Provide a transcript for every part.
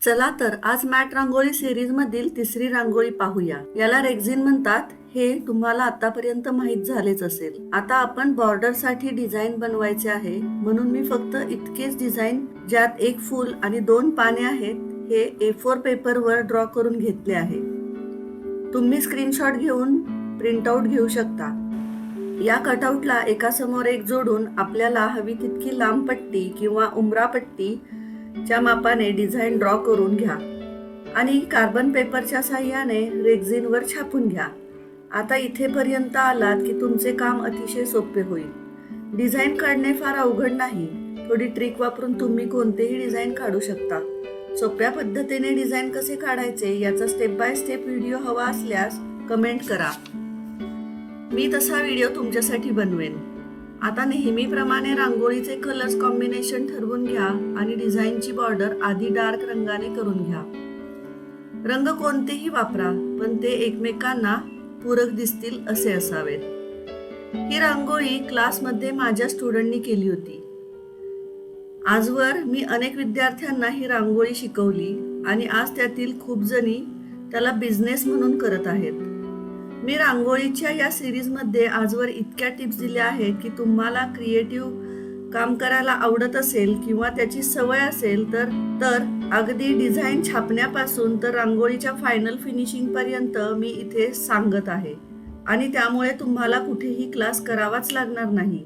चला तर आज मॅट रांगोळी सिरीज मधील तिसरी रांगोळी पाहूया. याला रेक्झिन म्हणतात हे तुम्हाला आतापर्यंत माहित झालेच असेल. आता आपण बॉर्डर साठी डिझाईन बनवायचे आहे, म्हणून मी फक्त इतकेच डिझाईन ज्यात एक फूल आणि 2 पाने आहेत हे A4 पेपर वर ड्रॉ करून घेतले आहे. तुम्ही स्क्रीनशॉट घेऊन प्रिंट आउट घेऊ शकता. या कटआउटला एका समोर एक जोडून आपल्याला हवी तितकी लांब पट्टी किंवा उमरा पट्टी च्या मापाने डिझाईन ड्रॉ करून घ्या आणि कार्बन पेपरच्या साहाय्याने रेक्झिन वर छापून घ्या. आता इथेपर्यंत आलात की तुमचे काम अतिशय सोपे होईल. डिझाईन काढणे फार अवघड नाही. थोडी ट्रिक वापरून तुम्ही कोणतेही डिझाईन काढू शकता. सोप्या पद्धतीने डिझाईन कसे काढायचे याचा स्टेप बाय स्टेप व्हिडिओ हवा असल्यास कमेंट करा. मी तसा व्हिडिओ तुमच्यासाठी बनवेन. आता नेहमीप्रमाणे रांगोळीचे कलर्स कॉम्बिनेशन ठरवून घ्या आणि डिझाईनची बॉर्डर आधी डार्क रंगाने करून घ्या. रंग कोणतेही वापरा, पण ते एकमेकांना पूरक दिसतील असे असावेत. ही रांगोळी क्लासमध्ये माझ्या स्टुडंटनी केली होती. आजवर मी अनेक विद्यार्थ्यांना ही रांगोळी शिकवली आणि आज त्यातील खूप जणी त्याला बिझनेस म्हणून करत आहेत. मी रांगोळीच्या या सिरीजमध्ये आजवर इतक्या टिप्स दिल्या आहेत की तुम्हाला क्रिएटिव्ह काम करायला आवडत असेल किंवा त्याची सवय असेल तर अगदी डिझाईन छापण्यापासून तर रांगोळीच्या फायनल फिनिशिंग पर्यंत मी इथे सांगत आहे आणि त्यामुळे तुम्हाला कुठेही क्लास करावाच लागणार नाही.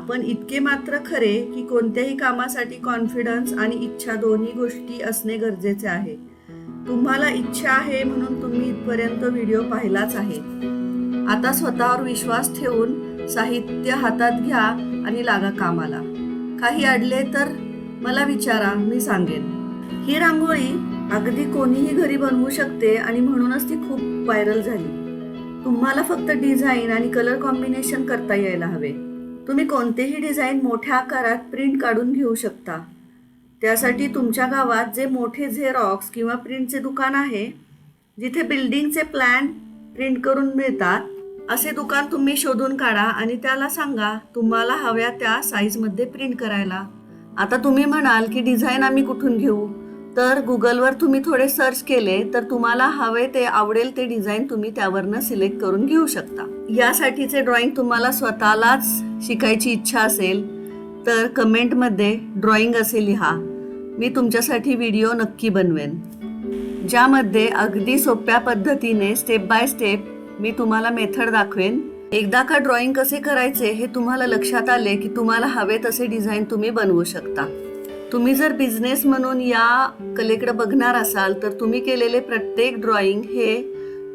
पण इतके मात्र खरे की कोणत्याही कामासाठी कॉन्फिडन्स आणि इच्छा दोन्ही गोष्टी असणे गरजेचे आहे. तुम्हाला इच्छा आहे म्हणून तुम्ही इथपर्यंत व्हिडिओ पाहिलाच आहे. आता स्वतःवर विश्वास ठेवून साहित्य हातात घ्या आणि लागा कामाला. काही अडले तर मला विचारा, मी सांगेन. ही रांगोळी अगदी कोणीही घरी बनवू शकते आणि म्हणूनच ती खूप व्हायरल झाली. तुम्हाला फक्त डिझाईन आणि कलर कॉम्बिनेशन करता यायला हवे. तुम्ही कोणतेही डिझाईन मोठ्या आकारात प्रिंट काढून घेऊ शकता. त्यासाठी तुमच्या गावात जे मोठे झेरॉक्स किंवा प्रिंटचे दुकान आहे, जिथे बिल्डिंगचे प्लॅन प्रिंट करून मिळतात, असे दुकान तुम्ही शोधून काढा आणि त्याला सांगा तुम्हाला हव्या त्या साईजमध्ये प्रिंट करायला. आता तुम्ही म्हणाल की डिझाईन आम्ही कुठून घेऊ? तर गुगलवर तुम्ही थोडे सर्च केले तर तुम्हाला हवे ते आवडेल ते डिझाईन तुम्ही त्यावरनं सिलेक्ट करून घेऊ शकता. यासाठीचे ड्रॉइंग तुम्हाला स्वतःलाच शिकायची इच्छा असेल तर कमेंटमध्ये ड्रॉइंग असे लिहा. मी तुमच्यासाठी व्हिडिओ नक्की बनवेन, ज्यामध्ये अगदी सोप्या पद्धतीने स्टेप बाय स्टेप मी तुम्हाला मेथड दाखवेन. एकदा का ड्रॉइंग कसे करायचे हे तुम्हाला लक्षात आले की तुम्हाला हवे तसे डिझाईन तुम्ही बनवू शकता. तुम्ही जर बिझनेस म्हणून या कलेकडे बघणार असाल तर तुम्ही केलेले प्रत्येक ड्रॉइंग हे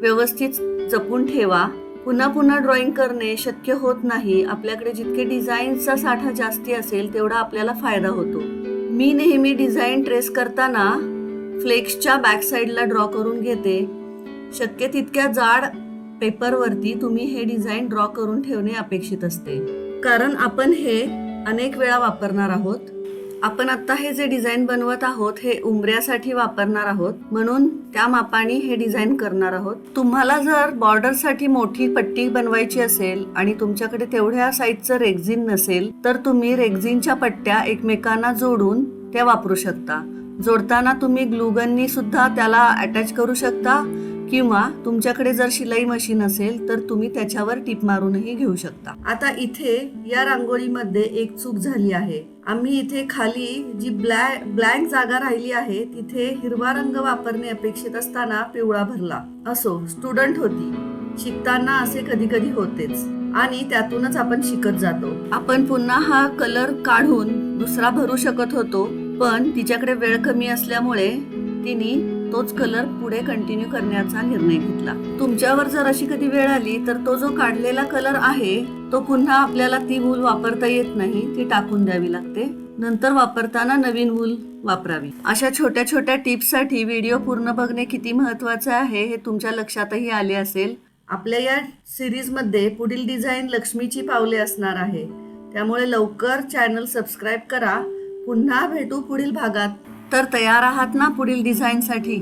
व्यवस्थित जपून ठेवा. पुन्हा पुन्हा ड्रॉइंग करणे शक्य होत नाही. आपल्याकडे जितके डिझाईनचा साठा जास्ती असेल तेवढा आपल्याला फायदा होतो. मी नेहमी डिझाईन ट्रेस करताना फ्लेक्सच्या बॅक साईडला ड्रॉ करून घेते. शक्य तितक्या जाड पेपरवरती तुम्ही हे डिझाईन ड्रॉ करून ठेवणे अपेक्षित असते, कारण आपण हे अनेक वेळा वापरणार आहोत. आपण आता हे जे डिझाईन बनवत आहोत हे उंबऱ्यासाठी वापरणार आहोत, म्हणून त्या मापाने हे डिझाईन करणार आहोत. तुम्हाला जर बॉर्डरसाठी मोठी पट्टी बनवायची असेल आणि तुमच्याकडे तेवढ्या साईजचं रेक्झिन नसेल तर तुम्ही रेक्झिनच्या पट्ट्या एकमेकांना जोडून त्या वापरू शकता. जोडताना तुम्ही ग्लूगननी सुद्धा त्याला अटॅच करू शकता किंवा तुमच्याकडे जर शिलाई मशीन असेल तर तुम्ही त्याच्यावर टिप मारूनही घेऊ शकता. आता इथे या रांगोळीमध्ये एक चूक झाली आहे. आम्ही इथे खाली जी ब्लँक जागा राहिली आहे तिथे हिरवा रंग वापरणे अपेक्षित असताना पिवळा भरला. असो, स्टुडंट होती, शिकताना असे कधी कधी होतेच आणि त्यातूनच आपण शिकत जातो. आपण पुन्हा हा कलर काढून दुसरा भरू शकत होतो, पण तिच्याकडे वेळ कमी असल्यामुळे तिने तोच कलर पुढे कंटिन्यू करण्याचा निर्णय घेतला. तुमच्यावर जर अशी कधी वेळ आली तर तो जो काढलेला कलर आहे तो पुन्हा आपल्याला ती वूल वापरता येत नाही, ती टाकून द्यावी लागते. नंतर वापरताना नवीन वूल वापरावी. अशा छोट्या छोट्या टिप्ससाठी व्हिडिओ पूर्ण बघणे किती महत्त्वाचे आहे हे तुमच्या लक्षातही आले असेल. आपल्या या सिरीजमध्ये पुढील डिझाईन लक्ष्मीची पावले असणार आहे, त्यामुळे लवकर चॅनल सबस्क्राईब करा. पुन्हा भेटू पुढील भागात. तर तयार आहात ना पुढील डिझाईनसाठी?